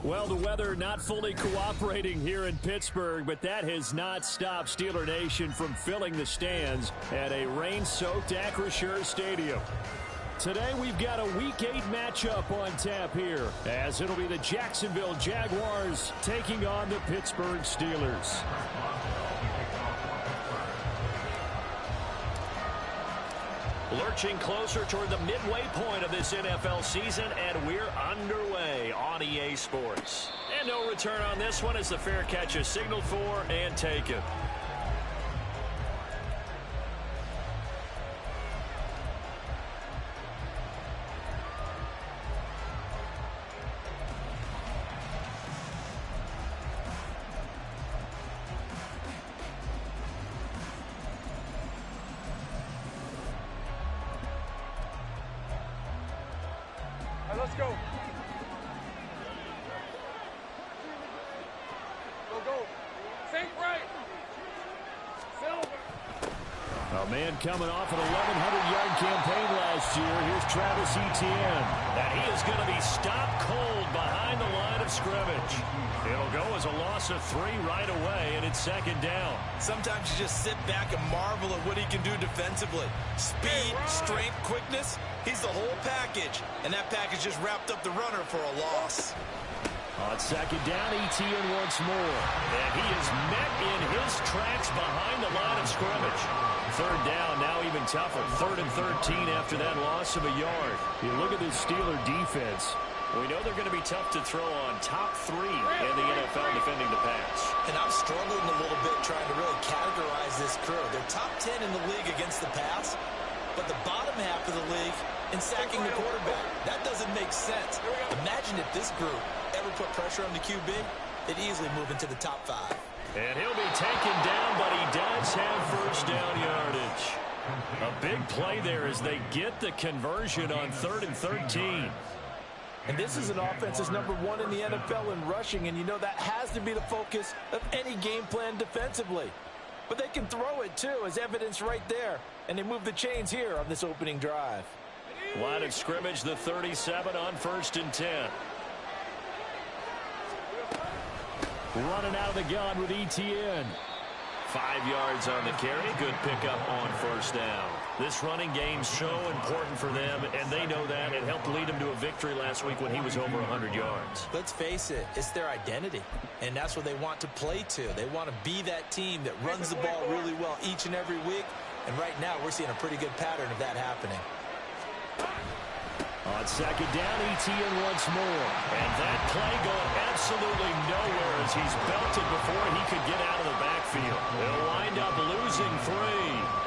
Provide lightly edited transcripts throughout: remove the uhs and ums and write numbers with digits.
Well, the weather not fully cooperating here in Pittsburgh, but that has not stopped Steeler Nation from filling the stands at a rain-soaked Acrisure Stadium. Today, we've got a Week 8 matchup on tap here, as it'll be the Jacksonville Jaguars taking on the Pittsburgh Steelers. Lurching closer toward the midway point of this NFL season, and we're underway on EA Sports. And no return on this one as the fair catch is signaled for and taken. Let's go. Go. Sink right. Silver. A man coming off an 1,100-yard campaign last year. Here's Travis Etienne. And he is going to be stopped cold behind the line of scrimmage. It'll go as a loss of 3 right away, and it's second down. Sometimes you just sit back and marvel at what he can do defensively. Speed, strength, quickness. He's the whole package, and that package just wrapped up the runner for a loss. On second down, Etienne once more. And he is met in his tracks behind the line of scrimmage. Third down, now even tougher. 3rd and 13 after that loss of a yard. You look at this Steeler defense. We know they're going to be tough to throw on. Top 3 in the NFL defending the pass. And I'm struggling a little bit trying to really categorize this crew. They're top 10 in the league against the pass, but the bottom half of the league in sacking the quarterback. That doesn't make sense. Imagine if this group ever put pressure on the QB, they'd easily move into the top 5. And he'll be taken down, but he does have first down yardage. A big play there as they get the conversion on 3rd and 13. And this is an offense that's number 1 in the NFL in rushing, and you know that has to be the focus of any game plan defensively. But they can throw it, too, as evidence right there. And they move the chains here on this opening drive. Line of scrimmage, the 37 on 1st and 10. Running out of the gun with Etienne. 5 yards on the carry. Good pickup on first down. This running game's so important for them, and they know that. It helped lead them to a victory last week when he was over 100 yards. Let's face it, it's their identity, and that's what they want to play to. They want to be that team that runs the ball really well each and every week, and right now we're seeing a pretty good pattern of that happening. On second down, Etienne once more. And that play going absolutely nowhere as he's belted before he could get out of the backfield. They'll wind up losing 3.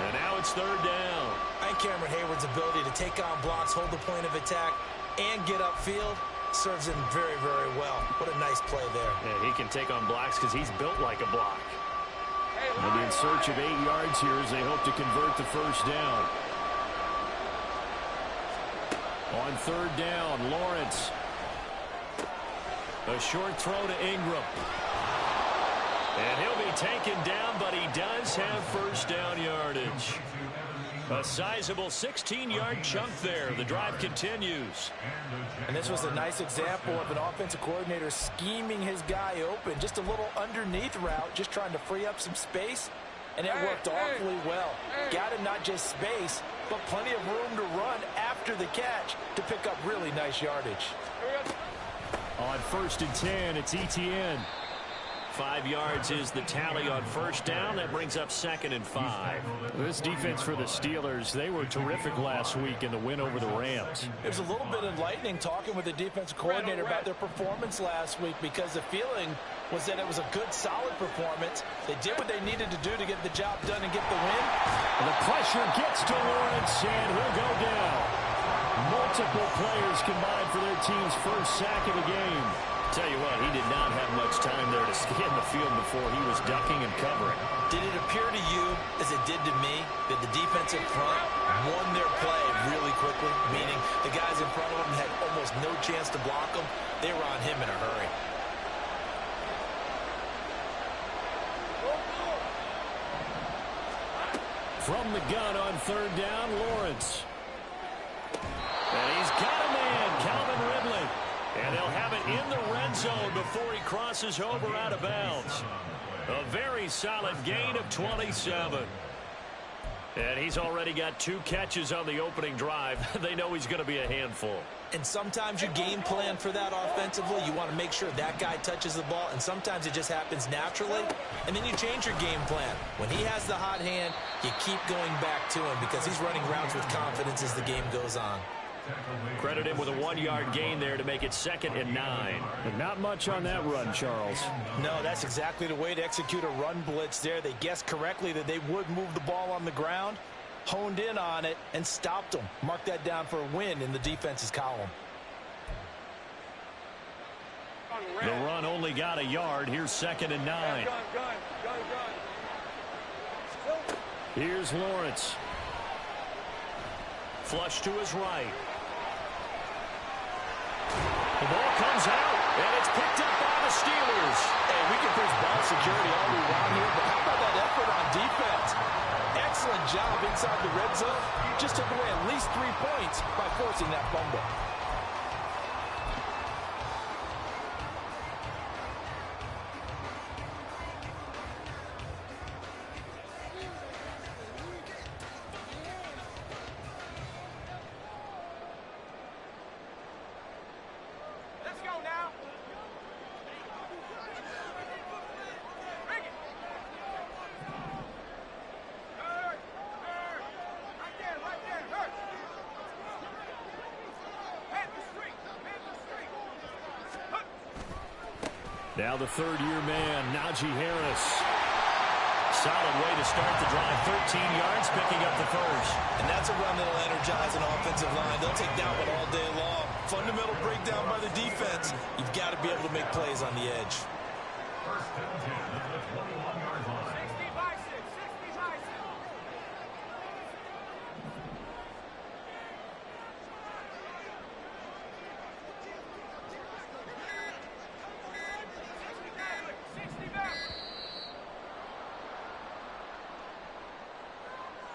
And now it's 3rd down. And Cameron Hayward's ability to take on blocks, hold the point of attack, and get upfield serves him very, very well. What a nice play there. Yeah, he can take on blocks because he's built like a block. They'll be in search of 8 yards here as they hope to convert the first down. On 3rd down, Lawrence. A short throw to Ingram. And he'll be taken down, but he does have first down yardage. A sizable 16-yard chunk there. The drive continues. And this was a nice example of an offensive coordinator scheming his guy open. Just a little underneath route, just trying to free up some space. And it worked awfully well. Got him not just space, but plenty of room to run after the catch to pick up really nice yardage. On 1st and 10, it's Etienne. 5 yards is the tally on first down. That brings up 2nd and 5. This defense for the Steelers, they were terrific last week in the win over the Rams. It was a little bit enlightening talking with the defensive coordinator about their performance last week because the feeling was that it was a good, solid performance. They did what they needed to do to get the job done and get the win. And the pressure gets to Lawrence, and he'll go down. Multiple players combined for their team's first sack of the game. Tell you what, he did not have much time there to scan the field before he was ducking and covering. Did it appear to you, as it did to me, that the defensive front won their play really quickly? Meaning the guys in front of them had almost no chance to block them. They were on him in a hurry. From the gun on 3rd down, Lawrence. And he's got a man, Calvin Ridley. And they'll have it in the red zone before he crosses over out of bounds. A very solid gain of 27. And he's already got 2 catches on the opening drive. They know he's going to be a handful. And sometimes you game plan for that offensively. You want to make sure that guy touches the ball, and sometimes it just happens naturally, and then you change your game plan. When he has the hot hand, you keep going back to him because he's running routes with confidence as the game goes on. Credit him with a 1-yard gain there to make it 2nd and 9. But not much on that run, Charles. No, that's exactly the way to execute a run blitz there. They guessed correctly that they would move the ball on the ground, honed in on it, and stopped them. Mark that down for a win in the defense's column. The run only got a yard. Here's 2nd and 9. Here's Lawrence. Flush to his right. The ball comes out, and it's picked up by the Steelers. Hey, we can preach ball security all we want here, but how about that effort on defense? Excellent job inside the red zone. Just took away at least 3 points by forcing that fumble. Now the 3rd-year man, Najee Harris. Solid way to start the drive. 13 yards, picking up the first. And that's a run that'll energize an offensive line. They'll take that one all day long. Fundamental breakdown by the defense. You've got to be able to make plays on the edge. First and 10 at the 21-yard line. 60 by 6. 60 by 6.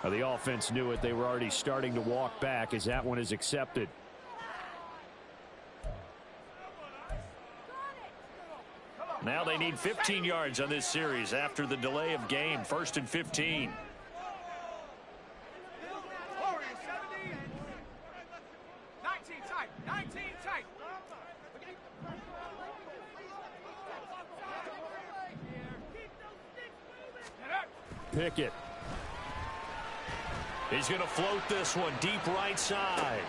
The offense knew it. They were already starting to walk back as that one is accepted. Now they need 15 yards on this series after the delay of game. 1st and 15. Pickett. He's going to float this one deep right side.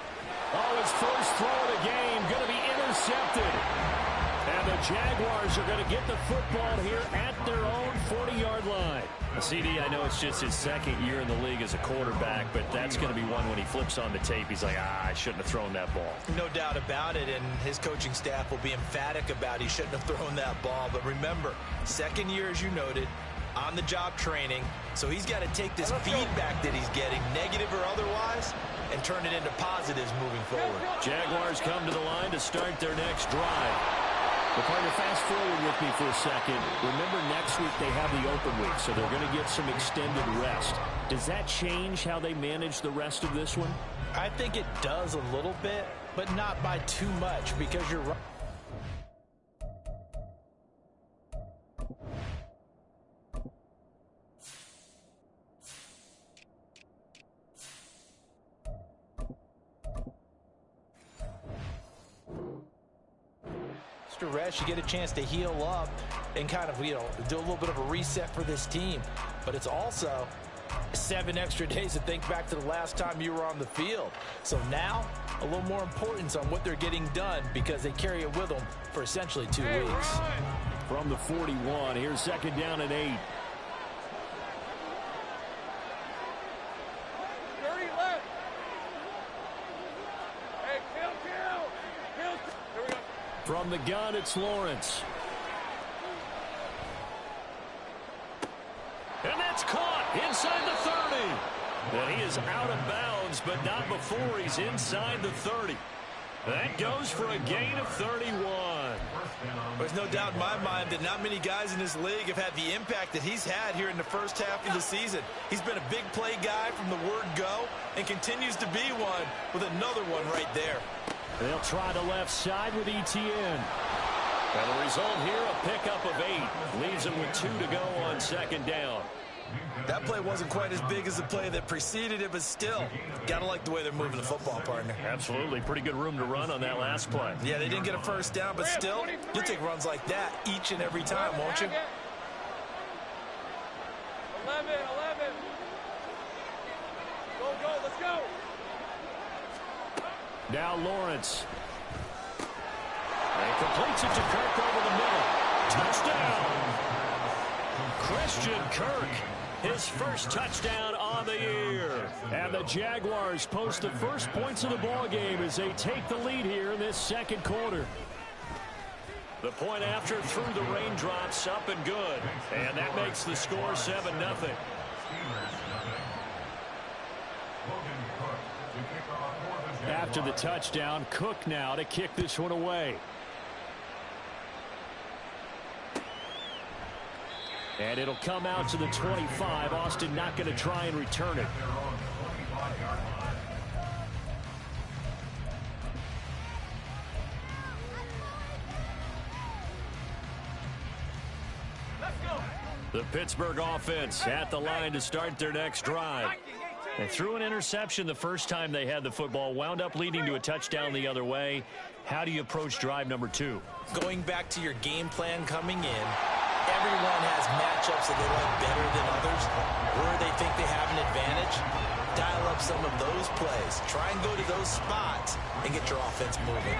Oh, his first throw of the game going to be intercepted. And the Jaguars are going to get the football here at their own 40-yard line. CD, I know it's just his 2nd year in the league as a quarterback, but that's going to be one when he flips on the tape. He's like, I shouldn't have thrown that ball. No doubt about it, and his coaching staff will be emphatic about he shouldn't have thrown that ball. But remember, 2nd year, as you noted, on-the-job training, so he's got to take this feedback that he's getting, negative or otherwise, and turn it into positives moving forward. Jaguars come to the line to start their next drive. But partner, fast forward with me for a second. Remember, next week they have the open week, so they're going to get some extended rest. Does that change how they manage the rest of this one? I think it does a little bit, but not by too much, because you're right. Rest, you get a chance to heal up and kind of, do a little bit of a reset for this team. But it's also 7 extra days to think back to the last time you were on the field. So now, a little more importance on what they're getting done because they carry it with them for essentially 2 weeks. From the 41, here's 2nd down and 8. From the gun, it's Lawrence. And that's caught inside the 30. And he is out of bounds, but not before he's inside the 30. That goes for a gain of 31. There's no doubt in my mind that not many guys in this league have had the impact that he's had here in the first half of the season. He's been a big play guy from the word go and continues to be one with another one right there. They'll try the left side with Etienne. And the result here, a pickup of 8. Leaves him with 2 to go on second down. That play wasn't quite as big as the play that preceded it, but still, gotta like the way they're moving the football, partner. Absolutely. Pretty good room to run on that last play. Yeah, they didn't get a first down, but still, you'll take runs like that each and every time, won't you? 11. Go, let's go. Now Lawrence. And completes it to Kirk over the middle. Touchdown! Christian Kirk, his first touchdown on the year. And the Jaguars post the first points of the ball game as they take the lead here in this second quarter. The point after through the raindrops, up and good. And that makes the score 7-0. After the touchdown, Cook now to kick this one away. And it'll come out to the 25. Austin not going to try and return it. The Pittsburgh offense at the line to start their next drive. They threw an interception the first time they had the football, wound up leading to a touchdown the other way. How do you approach drive number 2? Going back to your game plan coming in, everyone has matchups that they like better than others. Where they think they have an advantage, dial up some of those plays. Try and go to those spots and get your offense moving.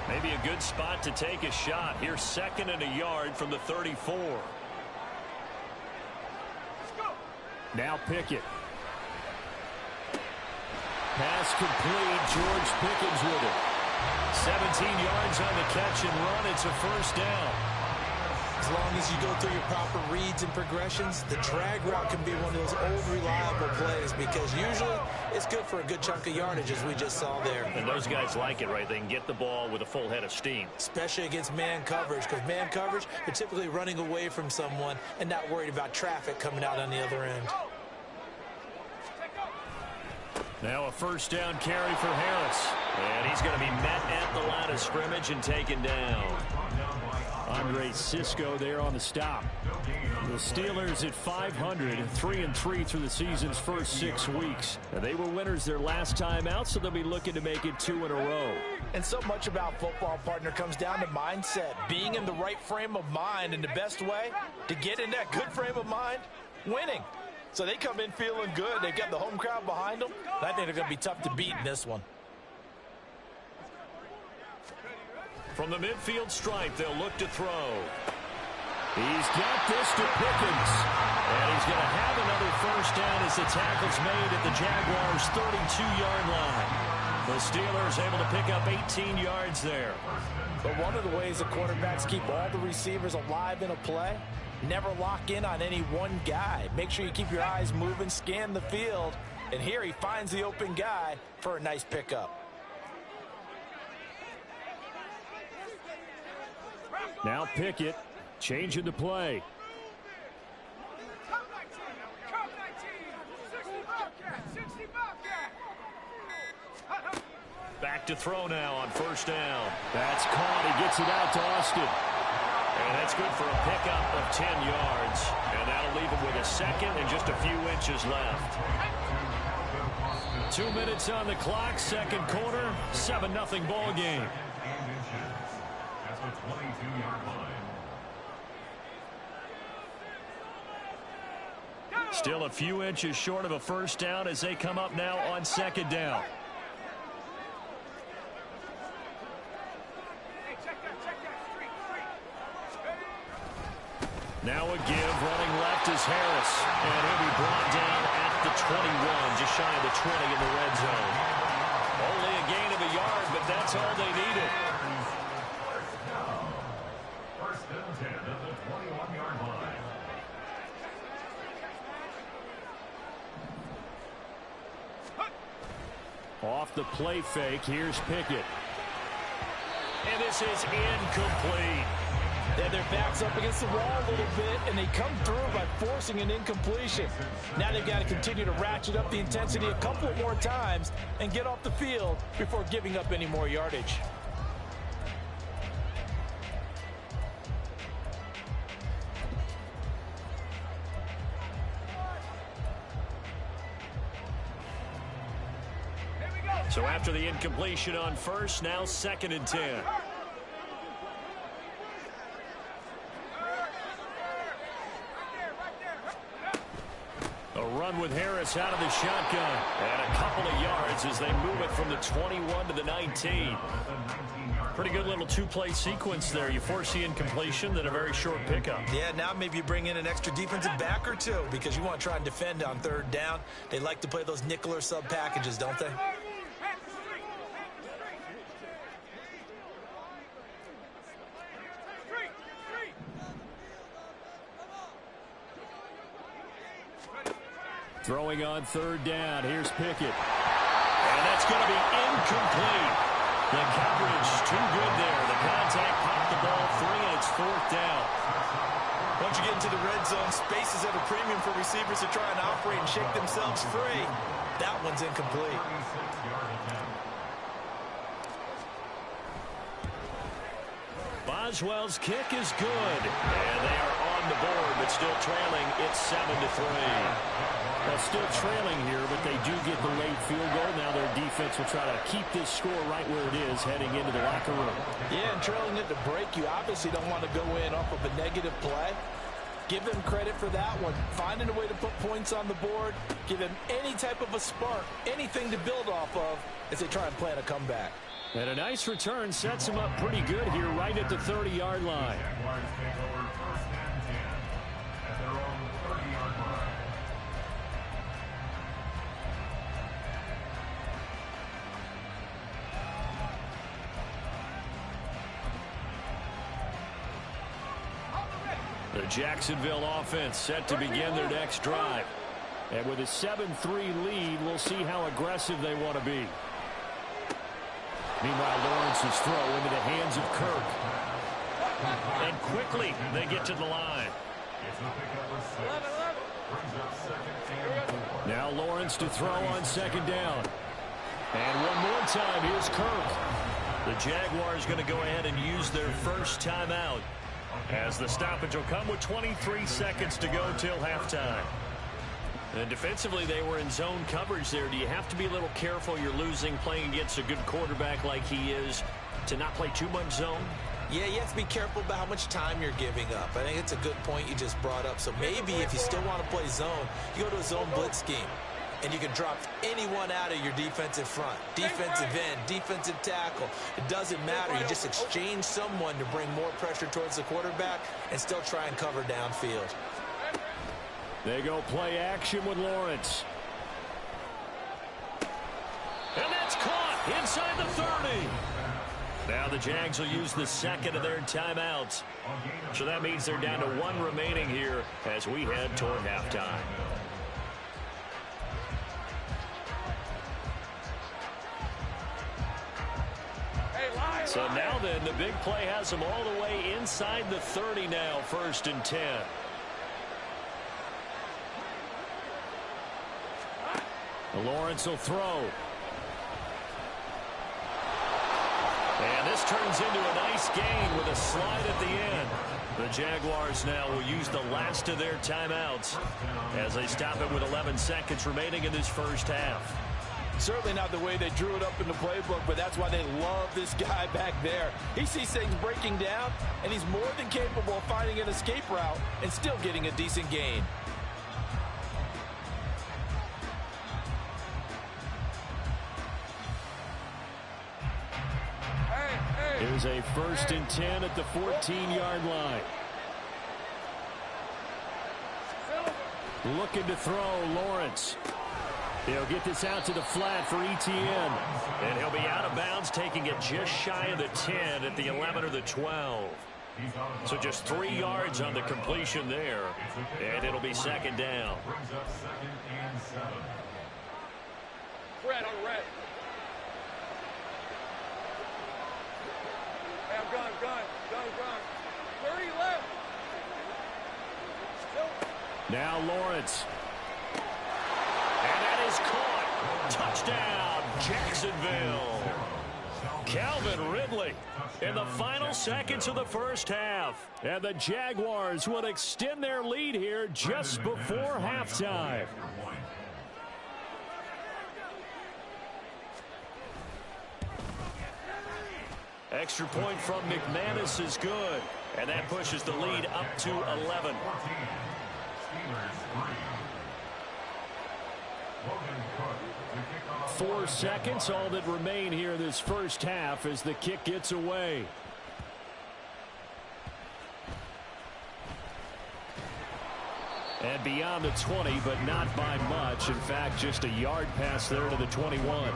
Maybe a good spot to take a shot. Here's 2nd and a yard from the 34. Now Pickett. Pass complete. George Pickens with it. 17 yards on the catch and run. It's a first down. As long as you go through your proper reads and progressions, the drag route can be one of those old reliable plays because usually it's good for a good chunk of yardage, as we just saw there. And those guys like it, right? They can get the ball with a full head of steam. Especially against man coverage, because man coverage, they're typically running away from someone and not worried about traffic coming out on the other end. Now a first down carry for Harris. And he's going to be met at the line of scrimmage and taken down. Andre Cisco there on the stop. The Steelers at 500, 3-3 through the season's first 6 weeks. Now, they were winners their last time out, so they'll be looking to make it 2 in a row. And so much about football, partner, comes down to mindset. Being in the right frame of mind, and the best way to get in that good frame of mind, winning. So they come in feeling good. They've got the home crowd behind them. I think they're going to be tough to beat in this one. From the midfield stripe, they'll look to throw. He's got this to Pickens. And he's going to have another first down as the tackle's made at the Jaguars' 32-yard line. The Steelers able to pick up 18 yards there. But one of the ways the quarterbacks keep all the receivers alive in a play, never lock in on any one guy. Make sure you keep your eyes moving, scan the field. And here he finds the open guy for a nice pickup. Now Pickett changing the play. Back to throw now on first down. That's caught. He gets it out to Austin. And that's good for a pickup of 10 yards. And that'll leave him with a second and just a few inches left. 2 minutes on the clock, second quarter, 7-0 ball game. Still a few inches short of a first down as they come up now on second down. Now a give, running left is Harris. And he'll be brought down at the 21, just shy of the 20 in the red zone. Only a gain of a yard, but that's all they needed. First and 10 at the 21-yard line. Off the play fake, here's Pickett. And this is incomplete. They have their backs up against the wall a little bit, and they come through by forcing an incompletion. Now they've got to continue to ratchet up the intensity a couple more times and get off the field before giving up any more yardage. So after the incompletion on first, now 2nd and 10. A run with Harris out of the shotgun. And a couple of yards as they move it from the 21 to the 19. Pretty good little two-play sequence there. You force the incompletion, then a very short pickup. Yeah, now maybe you bring in an extra defensive back or two because you want to try and defend on 3rd down. They like to play those nickel or sub packages, don't they? Throwing on 3rd down. Here's Pickett. And that's going to be incomplete. The coverage too good there. The contact popped the ball free, and it's 4th down. Once you get into the red zone, spaces at a premium for receivers to try and operate and shake themselves free. That one's incomplete. Boswell's kick is good. And they are on the board, but still trailing. It's 7-3. Well, still trailing here, but they do get the late field goal. Now their defense will try to keep this score right where it is heading into the locker room. Yeah, and trailing it to break, you obviously don't want to go in off of a negative play. Give them credit for that one. Finding a way to put points on the board. Give them any type of a spark, anything to build off of as they try and plan a comeback. And a nice return sets them up pretty good here right at the 30-yard line. The Jacksonville offense set to begin their next drive. And with a 7-3 lead, we'll see how aggressive they want to be. Meanwhile, Lawrence's throw into the hands of Kirk. And quickly, they get to the line. Now Lawrence to throw on 2nd down. And one more time, here's Kirk. The Jaguars going to go ahead and use their first timeout, as the stoppage will come with 23 seconds to go till halftime. And defensively, they were in zone coverage there. Do you have to be a little careful? You're losing playing against a good quarterback like he is to not play too much zone? Yeah, you have to be careful about how much time you're giving up. I think it's a good point you just brought up. So maybe if you still want to play zone, you go to a zone blitz scheme. And you can drop anyone out of your defensive front. Defensive end, defensive tackle. It doesn't matter. You just exchange someone to bring more pressure towards the quarterback and still try and cover downfield. They go play action with Lawrence. And that's caught inside the 30. Now the Jags will use the 2nd of their timeouts. So that means they're down to 1 remaining here as we head toward halftime. So now then, the big play has them all the way inside the 30 now, 1st and 10. Lawrence will throw. And this turns into a nice gain with a slide at the end. The Jaguars now will use the last of their timeouts as they stop it with 11 seconds remaining in this first half. Certainly not the way they drew it up in the playbook, but that's why they love this guy back there. He sees things breaking down, and he's more than capable of finding an escape route and still getting a decent gain. Here's a 1st and 10 at the 14-yard line. Looking to throw, Lawrence. He'll get this out to the flat for Etienne. And he'll be out of bounds, taking it just shy of the 10 at the 11 or the 12. So just 3 yards on the completion there. And it'll be 2nd down. Red on red. Hey, I'm gun. 30 left. Now Lawrence. And that is caught. Touchdown, Jacksonville. Calvin Ridley in the final seconds of the first half. And the Jaguars will extend their lead here just before halftime. Extra point from McManus is good. And that pushes the lead up to 11. 4 seconds, all that remain here in this first half as the kick gets away. And beyond the 20, but not by much. In fact, just a yard pass there to the 21.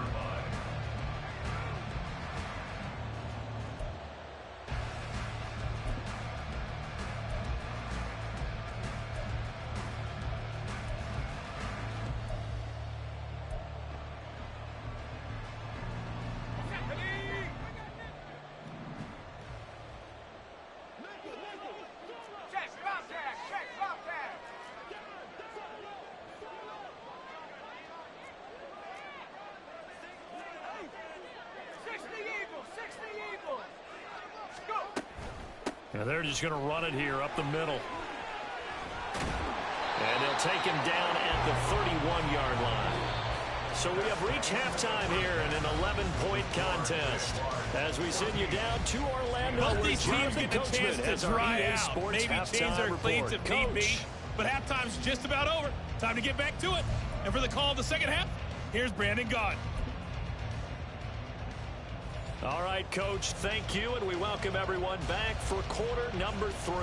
And they're just going to run it here up the middle. And they'll take him down at the 31-yard line. So we have reached halftime here in an 11-point contest. As we send you down to Orlando, both these teams get the chance to dry out. Maybe change their cleats if need be. But halftime's just about over. Time to get back to it. And for the call of the second half, here's Brandon Gaudin. All right, Coach, thank you, and we welcome everyone back for quarter number 3.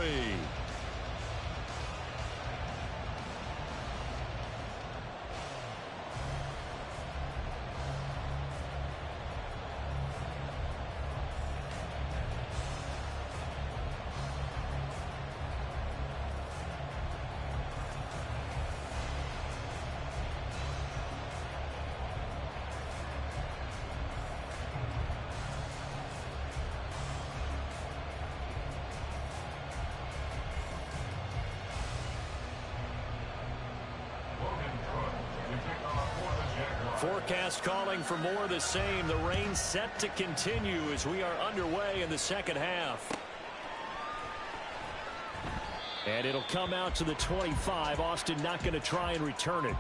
Forecast calling for more of the same. The rain set to continue as we are underway in the second half. And it'll come out to the 25. Austin not going to try and return it.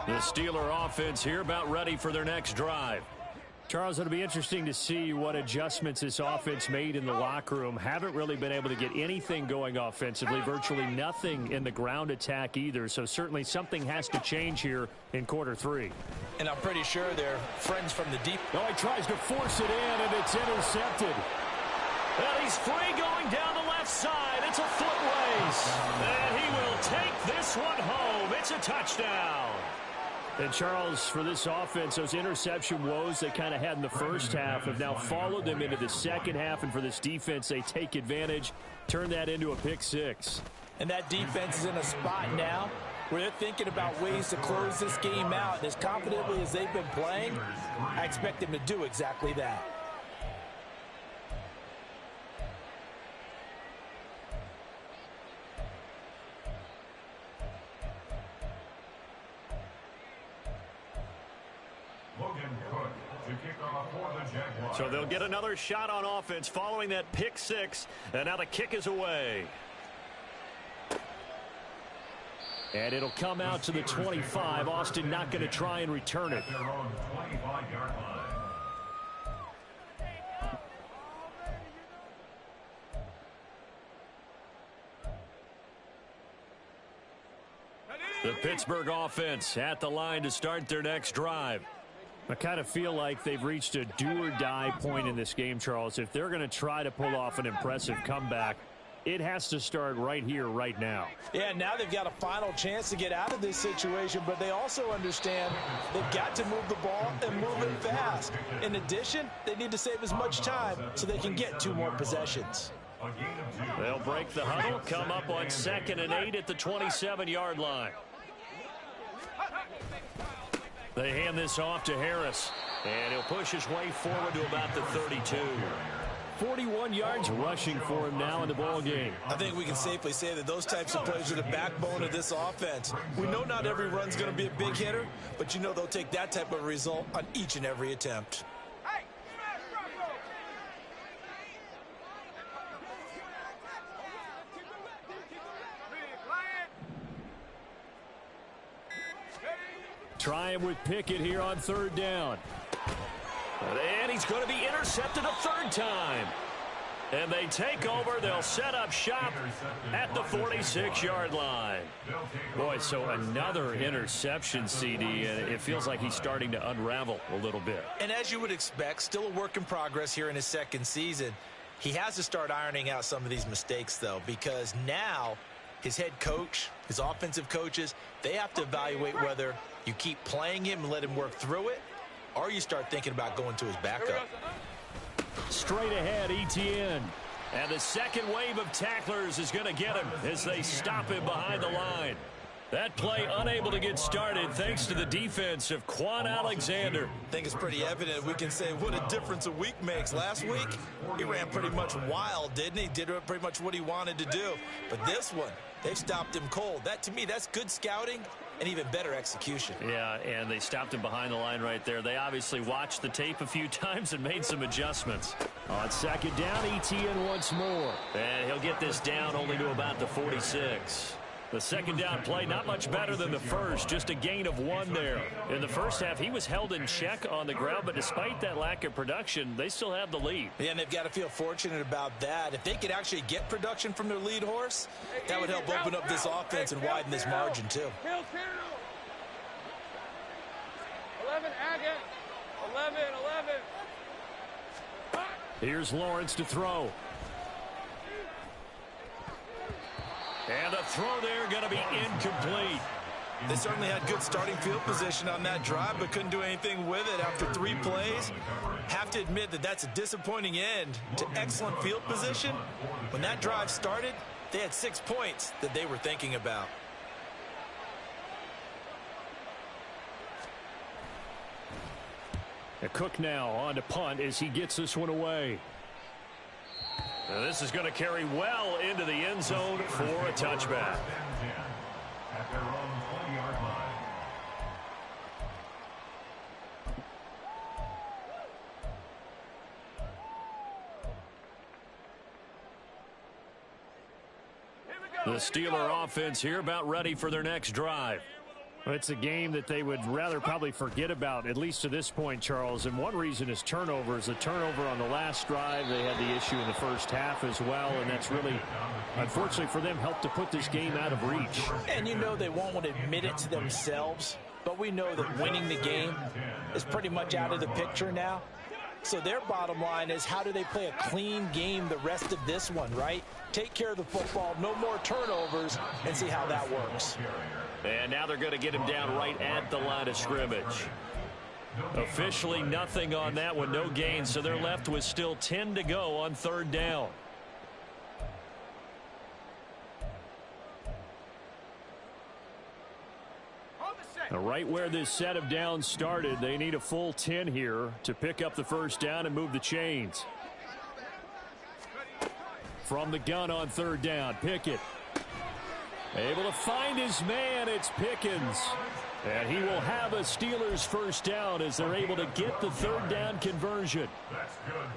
The Steeler offense here about ready for their next drive. Charles, it'll be interesting to see what adjustments this offense made in the locker room. Haven't really been able to get anything going offensively, virtually nothing in the ground attack either. So certainly something has to change here in quarter 3. And I'm pretty sure they're friends from the deep. Oh, he tries to force it in, and it's intercepted. And he's free going down the left side. It's a foot race. And he will take this one home. It's a touchdown. And, Charles, for this offense, those interception woes they kind of had in the first half have now followed them into the second half. And for this defense, they take advantage, turn that into a pick 6. And that defense is in a spot now where they're thinking about ways to close this game out. And as confidently as they've been playing, I expect them to do exactly that. So they'll get another shot on offense following that pick 6. And now the kick is away. And it'll come out to the 25. Austin not going to try and return it. The Pittsburgh offense at the line to start their next drive. I kind of feel like they've reached a do-or-die point in this game, Charles. If they're going to try to pull off an impressive comeback, it has to start right here, right now. Yeah, now they've got a final chance to get out of this situation, but they also understand they've got to move the ball and move it fast. In addition, they need to save as much time so they can get 2 more possessions. They'll break the huddle, come up on 2nd and 8 at the 27-yard line. They hand this off to Harris, and he'll push his way forward to about the 32. 41 yards rushing for him now in the ball game. I think we can safely say that those types of plays are the backbone of this offense. We know not every run's going to be a big hitter, but you know they'll take that type of result on each and every attempt. Try him with Pickett here on third down. And he's going to be intercepted a third time. And they take over. They'll set up shop at the 46-yard line. Boy, so another interception, CD, and it feels like he's starting to unravel a little bit. And as you would expect, still a work in progress here in his second season. He has to start ironing out some of these mistakes, though, because now his head coach, his offensive coaches, they have to evaluate whether you keep playing him and let him work through it, or you start thinking about going to his backup. Straight ahead, Etienne. And the second wave of tacklers is going to get him as they stop him behind the line. That play unable to get started thanks to the defense of Quan Alexander. I think it's pretty evident. We can say what a difference a week makes. Last week, he ran pretty much wild, didn't he? Did pretty much what he wanted to do. But this one, they stopped him cold. That, to me, that's good scouting and even better execution. Yeah, and they stopped him behind the line right there. They obviously watched the tape a few times and made some adjustments. On second down, Etienne once more. And he'll get this down only to about the 46. The second down play, not much better than the first, just a gain of 1 there. In the first half, he was held in check on the ground, but despite that lack of production, they still have the lead. Yeah, and they've got to feel fortunate about that. If they could actually get production from their lead horse, that would help open up this offense and widen this margin, too. 11, Agate. 11. Here's Lawrence to throw. And the throw there going to be incomplete. They certainly had good starting field position on that drive, but couldn't do anything with it after 3 plays. Have to admit that that's a disappointing end to excellent field position. When that drive started, they had 6 points that they were thinking about. Cook now on to punt as he gets this one away. Now this is going to carry well into the end zone for a touchback. At their own 20-yard line. The Steeler offense here about ready for their next drive. It's a game that they would rather probably forget about, at least to this point, Charles. And one reason is turnovers. A turnover on the last drive. They had the issue in the first half as well. And that's really, unfortunately for them, helped to put this game out of reach. And you know they won't want to admit it to themselves. But we know that winning the game is pretty much out of the picture now. So their bottom line is, how do they play a clean game the rest of this one, right? Take care of the football, no more turnovers, and see how that works. And now they're going to get him down right at the line of scrimmage. Officially nothing on that one, no gain, so they're left with still 10 to go on third down. Right where this set of downs started, they need a full 10 here to pick up the first down and move the chains. From the gun on third down, Pickett. Able to find his man, it's Pickens. And he will have a Steelers first down as they're able to get the third down conversion.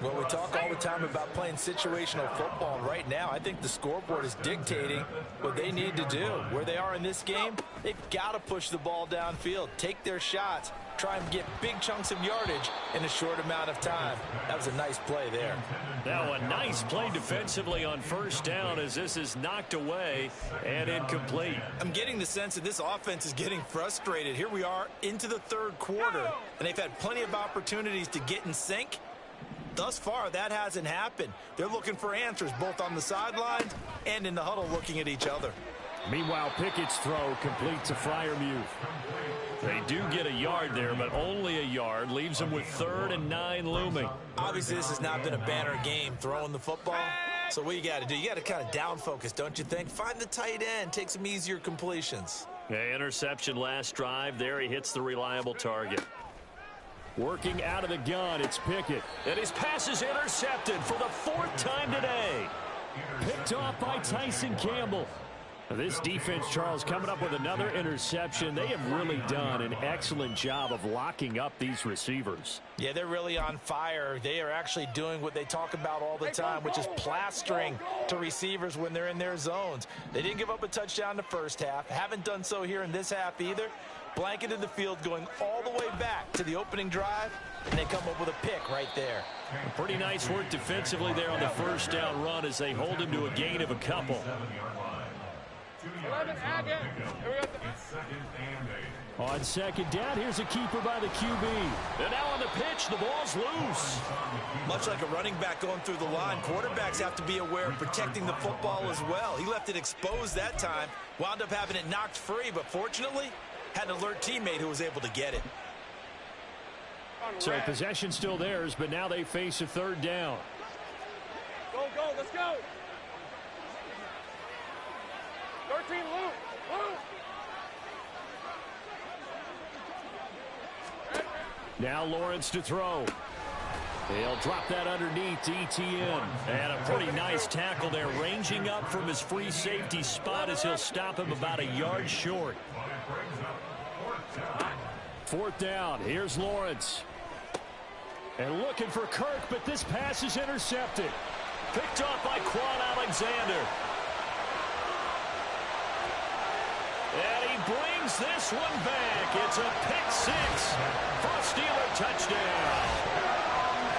Well, we talk all the time about playing situational football. And right now, I think the scoreboard is dictating what they need to do. Where they are in this game, they've got to push the ball downfield, take their shots, try and get big chunks of yardage in a short amount of time. That was a nice play there. Now a nice play defensively on first down as this is knocked away and incomplete. I'm getting the sense that this offense is getting frustrated. Here we are into the third quarter, and they've had plenty of opportunities to get in sync. Thus far, that hasn't happened. They're looking for answers both on the sidelines and in the huddle looking at each other. Meanwhile, Pickett's throw complete to Freiermuth. They do get a yard there, but only a yard. Leaves them with 3rd and 9 looming. Obviously, this has not been a banner game throwing the football. So what you got to do, you got to kind of down focus, don't you think? Find the tight end, take some easier completions. Interception last drive. There he hits the reliable target. Working out of the gun, it's Pickett. And his pass is intercepted for the 4th time today. Picked off by Tyson Campbell. This defense, Charles, coming up with another interception. They have really done an excellent job of locking up these receivers. Yeah, they're really on fire. They are actually doing what they talk about all the time, which is plastering to receivers when they're in their zones. They didn't give up a touchdown in the first half. Haven't done so here in this half either. blanketed the field going all the way back to the opening drive, and they come up with a pick right there. Pretty nice work defensively there on the first down run as they hold him to a gain of a couple. 11, Agate. Here we go. On second down, here's a keeper by the QB. And now on the pitch, the ball's loose. Much like a running back going through the line, quarterbacks have to be aware of protecting the football as well. He left it exposed that time, wound up having it knocked free, but fortunately, had an alert teammate who was able to get it. So possession still theirs, but now they face a third down. Go, go, let's go. 13, Luke. Luke. Now Lawrence to throw. He'll drop that underneath to Etienne. And a pretty nice tackle there, ranging up from his free safety spot as he'll stop him about a yard short. Fourth down, here's Lawrence. And looking for Kirk, but this pass is intercepted. Picked off by Quan Alexander. And he brings this one back. It's a pick six for a Steeler touchdown.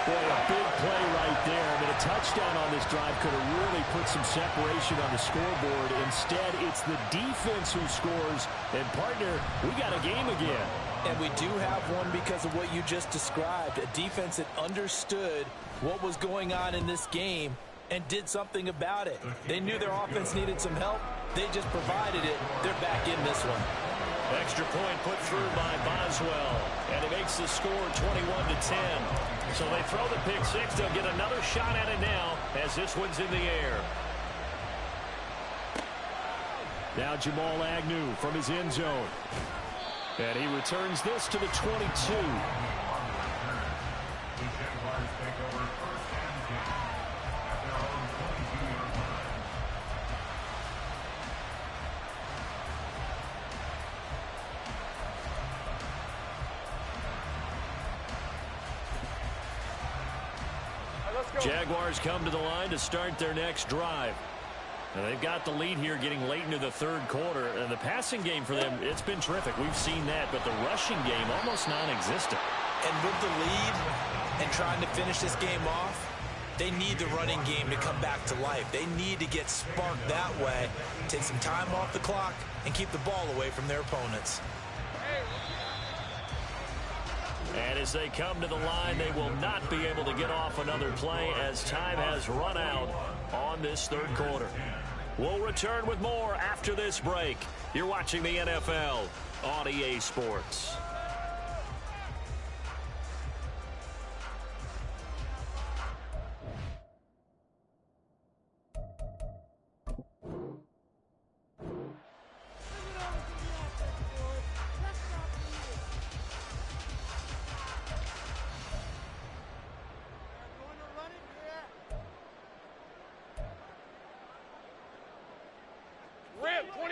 Boy, a big play right there. I mean, a touchdown on this drive could have really put some separation on the scoreboard. Instead, it's the defense who scores. And, partner, we got a game again. And we do have one because of what you just described. A defense that understood what was going on in this game and did something about it. They knew their offense needed some help. They just provided it. They're back in this one. Extra point put through by Boswell. And it makes the score 21-10. So they throw the pick six. They'll get another shot at it now as this one's in the air. Now Jamal Agnew from his end zone. And he returns this to the 22. Jaguars come to the line to start their next drive. And they've got the lead here getting late into the third quarter. And the passing game for them, it's been terrific. We've seen that. But the rushing game, almost non-existent. And with the lead and trying to finish this game off, they need the running game to come back to life. They need to get sparked that way, take some time off the clock, and keep the ball away from their opponents. And as they come to the line, they will not be able to get off another play as time has run out on this third quarter. We'll return with more after this break. You're watching the NFL on EA Sports.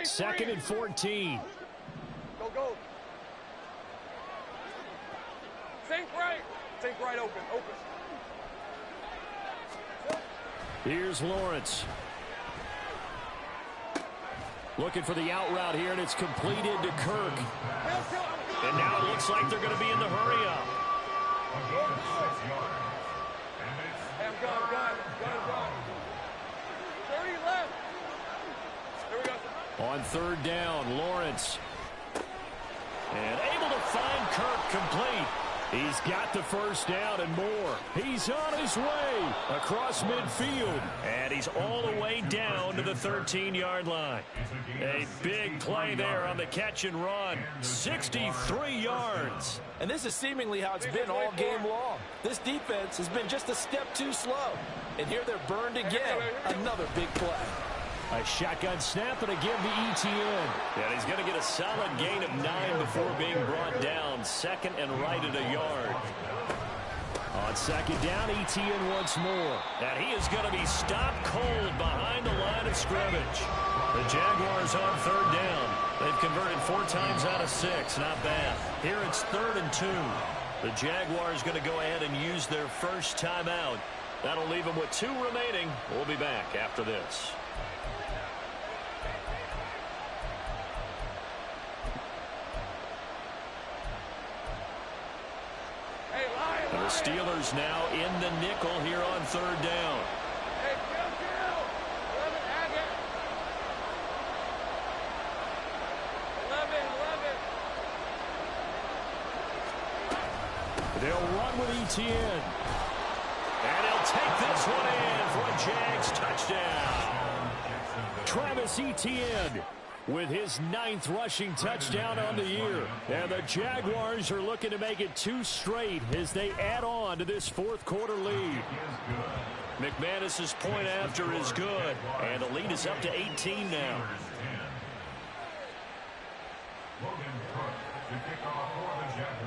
Second and 14. Go, go. Think right. Think right, open, open. Here's Lawrence. Looking for the out route here, and it's completed to Kirk. And now it looks like they're going to be in the hurry-up. Hey, I'm gone. 30 left. Here we go. On third down, Lawrence. And able to find Kirk complete. He's got the first down and more. He's on his way across midfield. And he's all the way down to the 13-yard line. A big play there on the catch and run. 63 yards. And this is seemingly how it's been all game long. This defense has been just a step too slow. And here they're burned again. Another big play. A shotgun snap and again to Etienne. And he's going to get a solid gain of 9 before being brought down. Second and right at a yard. On second down, Etienne once more. And he is going to be stopped cold behind the line of scrimmage. The Jaguars on third down. They've converted 4 times out of 6. Not bad. Here it's 3rd and 2. The Jaguars going to go ahead and use their first timeout. That'll leave them with 2 remaining. We'll be back after this. The Steelers now in the nickel here on third down. They'll run with Etienne. And he'll take this one in for a Jags touchdown. Travis Etienne with his 9th rushing touchdown on the year. And the Jaguars are looking to make it 2 straight as they add on to this 4th quarter lead. McManus's point after is good. And the lead is up to 18 now.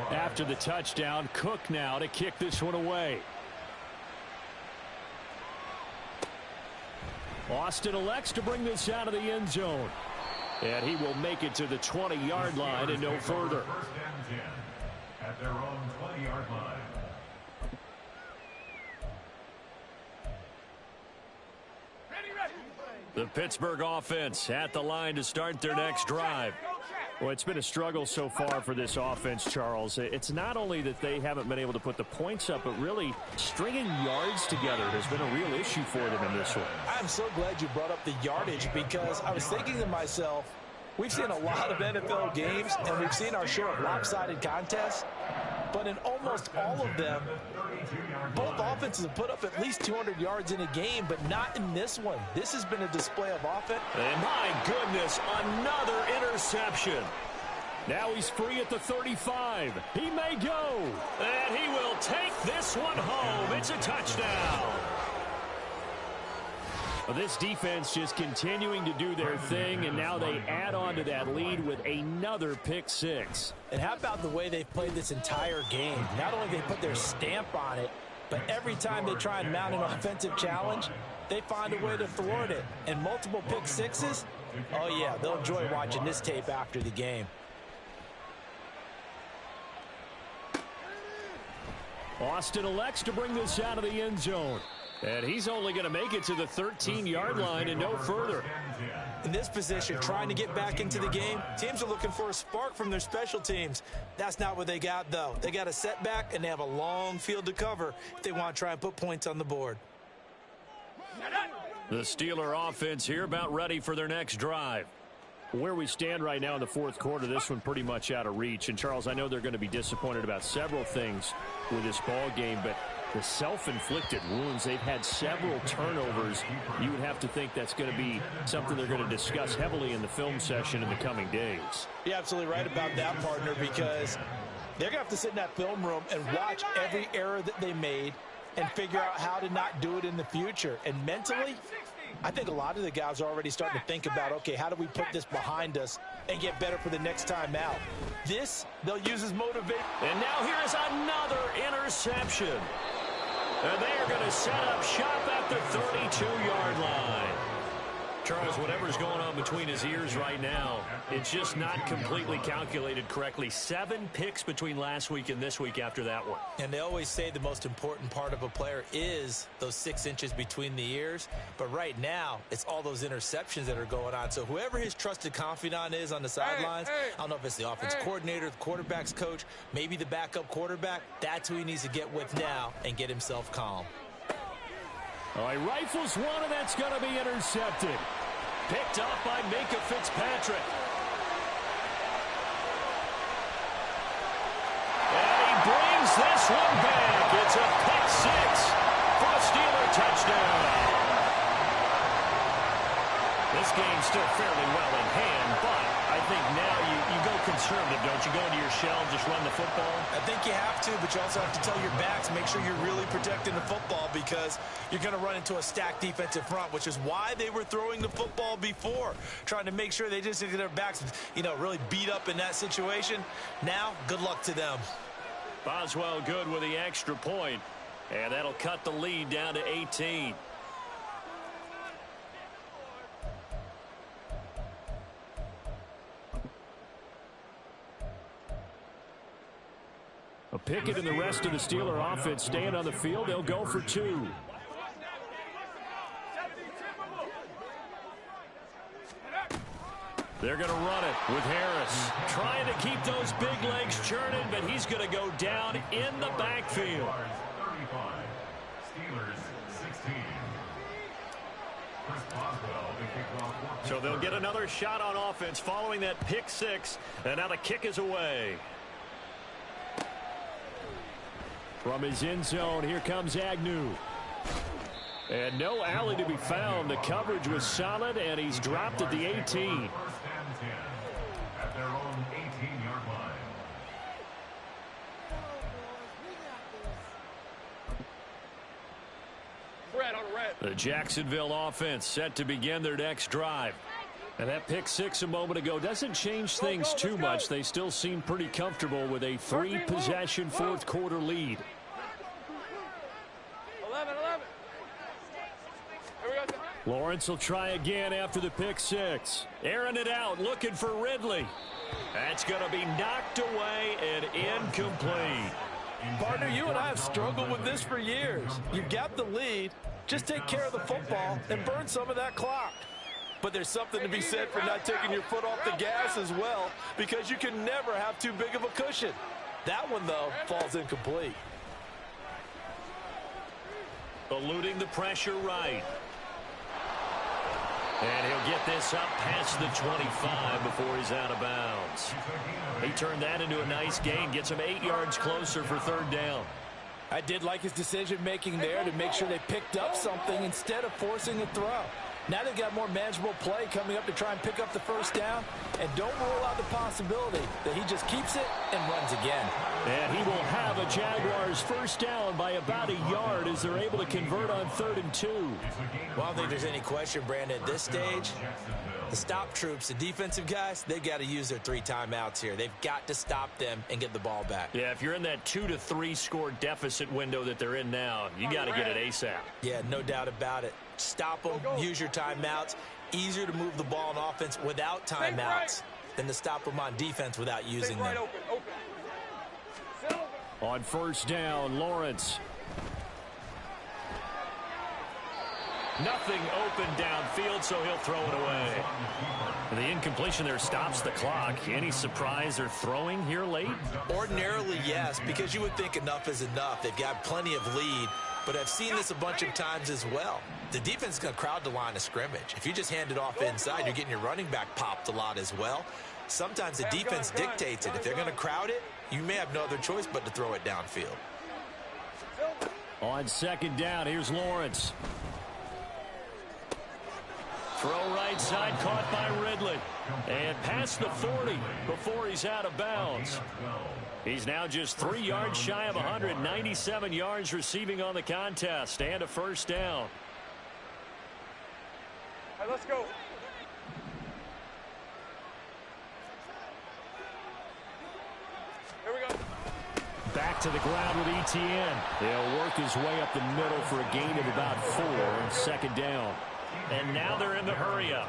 After the touchdown, Cook now to kick this one away. Austin elects to bring this out of the end zone. And he will make it to the 20-yard line and no further. First and 10 at their own 20-yard line. The Pittsburgh offense at the line to start their next drive. Well, it's been a struggle so far for this offense, Charles. It's not only that they haven't been able to put the points up, but really stringing yards together has been a real issue for them in this one. I'm so glad you brought up the yardage because I was thinking to myself, we've seen a lot of NFL games and we've seen our share of lopsided contests, but in almost all of them, both offenses have put up at least 200 yards in a game, but not in this one. This has been a display of offense. And my goodness, another interception. Now he's free at the 35. He may go. And he will take this one home. It's a touchdown. Well, this defense just continuing to do their thing, and now they add on to that lead with another pick six. And how about the way they've played this entire game? Not only they put their stamp on it, but every time they try and mount an offensive challenge, they find a way to thwart it. And multiple pick sixes, oh yeah, they'll enjoy watching this tape after the game. Austin elects to bring this out of the end zone. And he's only going to make it to the 13-yard line and no further. In this position, trying to get back into the game, teams are looking for a spark from their special teams. That's not what they got, though. They got a setback, and they have a long field to cover if they want to try and put points on the board. The Steeler offense here about ready for their next drive. Where we stand right now in the 4th quarter, this one pretty much out of reach. And, Charles, I know they're going to be disappointed about several things with this ball game, but the self-inflicted wounds, they've had several turnovers. You would have to think that's going to be something they're going to discuss heavily in the film session in the coming days. You're absolutely right about that, partner, because they're going to have to sit in that film room and watch every error that they made and figure out how to not do it in the future. And mentally, I think a lot of the guys are already starting to think about, okay, how do we put this behind us and get better for the next time out? This, they'll use as motivation. And now here is another interception. And they are going to set up shop at the 32-yard line. Charles, whatever's going on between his ears right now, it's just not completely calculated correctly. 7 picks between last week and this week after that one. And they always say the most important part of a player is those 6 inches between the ears. But right now, it's all those interceptions that are going on. So whoever his trusted confidant is on the sidelines, I don't know if it's the offense coordinator, the quarterback's coach, maybe the backup quarterback, that's who he needs to get with now and get himself calm. All right, rifles one, and that's going to be intercepted. Picked up by Minkah Fitzpatrick. And he brings this one back. It's a pick six for a Steeler touchdown. This game's still fairly well in hand, but I think now you go conservative, don't you? Go into your shell and just run the football? I think you have to, but you also have to tell your backs, make sure you're really protecting the football because you're going to run into a stacked defensive front, which is why they were throwing the football before, trying to make sure they just get their backs, really beat up in that situation. Now, good luck to them. Boswell good with the extra point, and that'll cut the lead down to 18. Pickett and the rest of the Steeler offense staying on the field. They'll go for 2. They're going to run it with Harris. Trying to keep those big legs churning, but he's going to go down in the backfield. 35. Steelers 16. Chris Boswell, the kickoff. So they'll get another shot on offense following that pick six. And now the kick is away. From his end zone, here comes Agnew. And no alley to be found. The coverage was solid, and he's dropped at the 18. First and 10 at their own 18-yard line. The Jacksonville offense set to begin their next drive. And that pick six a moment ago doesn't change things too much. They still seem pretty comfortable with a three-possession fourth-quarter lead. 11. Lawrence will try again after the pick six. Airing it out, looking for Ridley. That's going to be knocked away and incomplete. Partner, you and I have struggled with this for years. You've got the lead. Just take care of the football and burn some of that clock. But there's something to be said for not taking your foot off the gas as well, because you can never have too big of a cushion. That one, though, falls incomplete. Eluding the pressure right. And he'll get this up past the 25 before he's out of bounds. He turned that into a nice gain, gets him 8 yards closer for third down. I did like his decision-making there to make sure they picked up something instead of forcing a throw. Now they've got more manageable play coming up to try and pick up the first down. And don't rule out the possibility that he just keeps it and runs again. And he will have a Jaguars first down by about a yard as they're able to convert on 3rd and 2. Well, I don't think there's any question, Brandon, at this stage, the stop troops, the defensive guys, they've got to use their 3 timeouts here. They've got to stop them and get the ball back. Yeah, if you're in that 2 to 3 score deficit window that they're in now, you got to get it ASAP. Yeah, no doubt about it. Stop them, use your timeouts. Easier to move the ball on offense without timeouts than to stop them on defense without using them. On first down, Lawrence. Nothing open downfield, so he'll throw it away. The incompletion there stops the clock. Any surprise they're throwing here late? Ordinarily, yes, because you would think enough is enough. They've got plenty of lead, but I've seen this a bunch of times as well. The defense is going to crowd the line of scrimmage. If you just hand it off inside, you're getting your running back popped a lot as well. Sometimes the defense dictates it. If they're going to crowd it, you may have no other choice but to throw it downfield. On second down, here's Lawrence. Throw right side, caught by Ridley. And past the 40 before he's out of bounds. He's now just 3 yards shy of 197 yards receiving on the contest and a first down. All right, let's go. Here we go. Back to the ground with Etienne. He'll work his way up the middle for a gain of about 4 on second down. And now they're in the hurry up.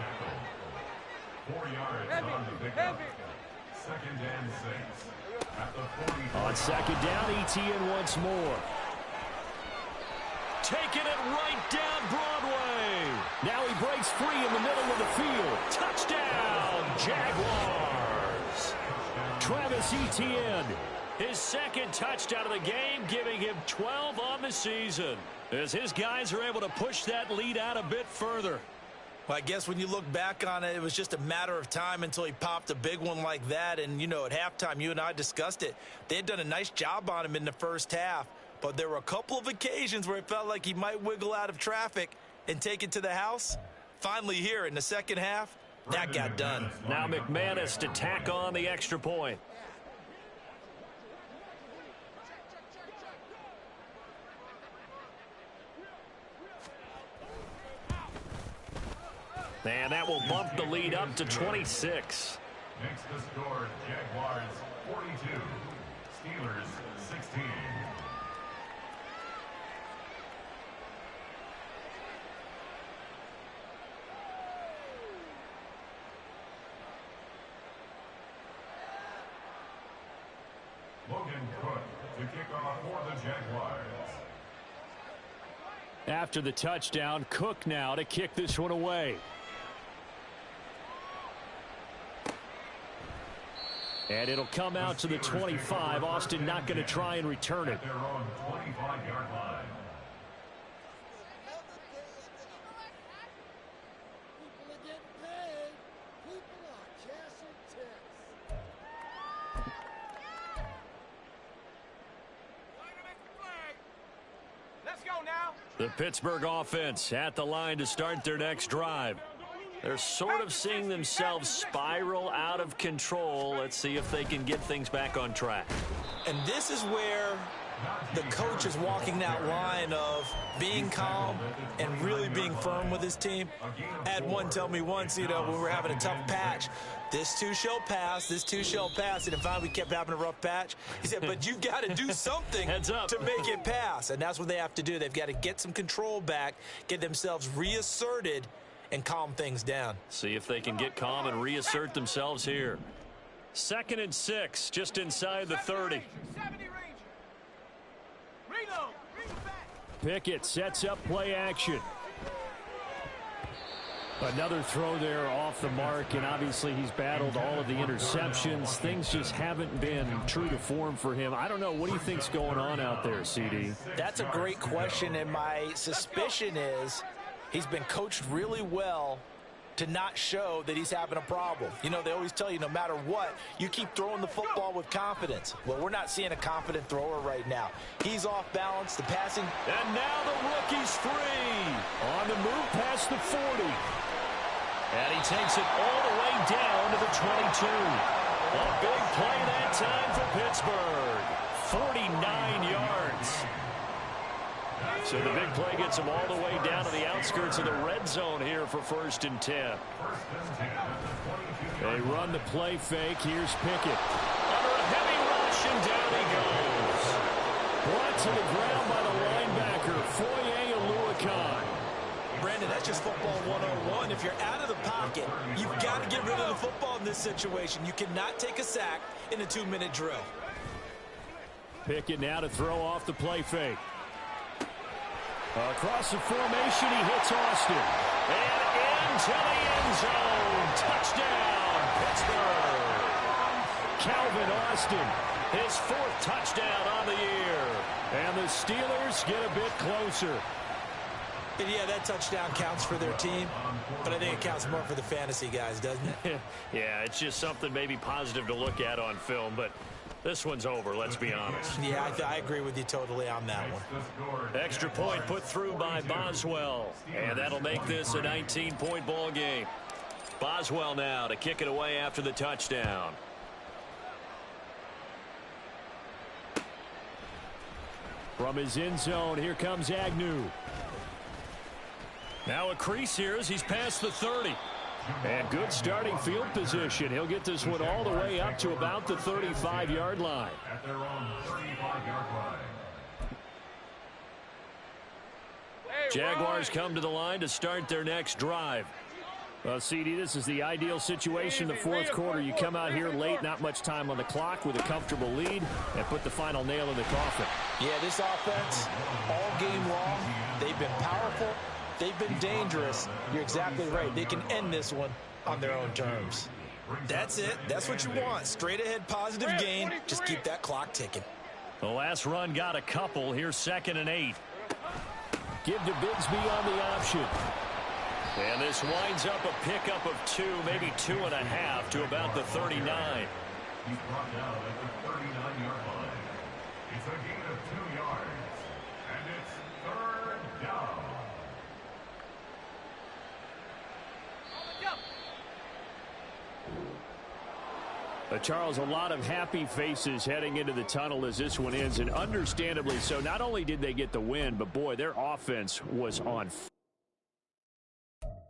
4 yards on the pickup. 2nd and 6. At the 45. On second down, Etienne once more. Taking it right down Broadway. Now he breaks free in the middle of the field. Touchdown, Jaguars. Travis Etienne, his second touchdown of the game, giving him 12 on the season, as his guys are able to push that lead out a bit further. Well, I guess when you look back on it, it was just a matter of time until he popped a big one like that. And, you know, at halftime, you and I discussed it. They had done a nice job on him in the first half. But there were a couple of occasions where it felt like he might wiggle out of traffic and take it to the house. Finally here in the second half, that got done. Now McManus to tack on the extra point. And that will bump the lead up to 26. Next to score, Jaguars 42. Steelers 16. Logan Cook to kick off for the Jaguars. After the touchdown, Cook now to kick this one away. And it'll come out to the 25. Austin not going to try and return it. At their own 25-yard line. The Pittsburgh offense at the line to start their next drive. They're sort of seeing themselves spiral out of control. Let's see if they can get things back on track. And this is where the coach is walking that line of being calm and really being firm with his team. I had one tell me once, when we were having a tough patch, this too shall pass, this too shall pass. And if we kept having a rough patch, he said, but you've got to do something to make it pass. And that's what they have to do. They've got to get some control back, get themselves reasserted, and calm things down. See if they can get calm and reassert themselves here. 2nd and 6, just inside the 30. Pickett sets up play action. Another throw there off the mark, and obviously he's battled all of the interceptions. Things just haven't been true to form for him. I don't know. What do you think's going on out there, CD? That's a great question, and my suspicion is he's been coached really well to not show that he's having a problem. They always tell you no matter what, you keep throwing the football with confidence. Well, we're not seeing a confident thrower right now. He's off balance, the passing. And now the rookie's free. On the move past the 40. And he takes it all the way down to the 22. A big play that time for Pittsburgh. 49 yards. So the big play gets him all the way down to the outskirts of the red zone here for 1st and 10. They run the play fake. Here's Pickett. Under a heavy rush, and down he goes. Brought to the ground by the linebacker, Foye Oluokun. Brandon, that's just football 101. If you're out of the pocket, you've got to get rid of the football in this situation. You cannot take a sack in a 2-minute drill. Pickett now to throw off the play fake. Across the formation, he hits Austin. And into the end zone. Touchdown, Pittsburgh. Calvin Austin, his 4th touchdown on the year. And the Steelers get a bit closer. And yeah, that touchdown counts for their team, but I think it counts more for the fantasy guys, doesn't it? Yeah, it's just something maybe positive to look at on film, but this one's over, let's be honest. Yeah, I agree with you totally on that one. Extra point put through by Boswell, and that'll make this a 19-point ball game. Boswell now to kick it away after the touchdown. From his end zone, here comes Agnew. Now a crease here as he's past the 30. And good starting field position. He'll get this one all the way up to about the 35-yard line. At their own 35-yard line. Jaguars come to the line to start their next drive. Well, CD, this is the ideal situation in the 4th quarter. You come out here late, not much time on the clock, with a comfortable lead, and put the final nail in the coffin. Yeah, this offense, all game long, they've been powerful. They've been dangerous. You're exactly right. They can end this one on their own terms. That's it. That's what you want. Straight ahead positive gain. Just keep that clock ticking. The last run got a couple. Here's 2nd and 8. Give to Bigsby on the option. And this winds up a pickup of 2, maybe 2.5 to about the 39. He's brought down at the 39-yard line. It's a gain of 2 yards. And it's 3rd down. Charles, a lot of happy faces heading into the tunnel as this one ends, and understandably so. Not only did they get the win, but boy, their offense was on fire.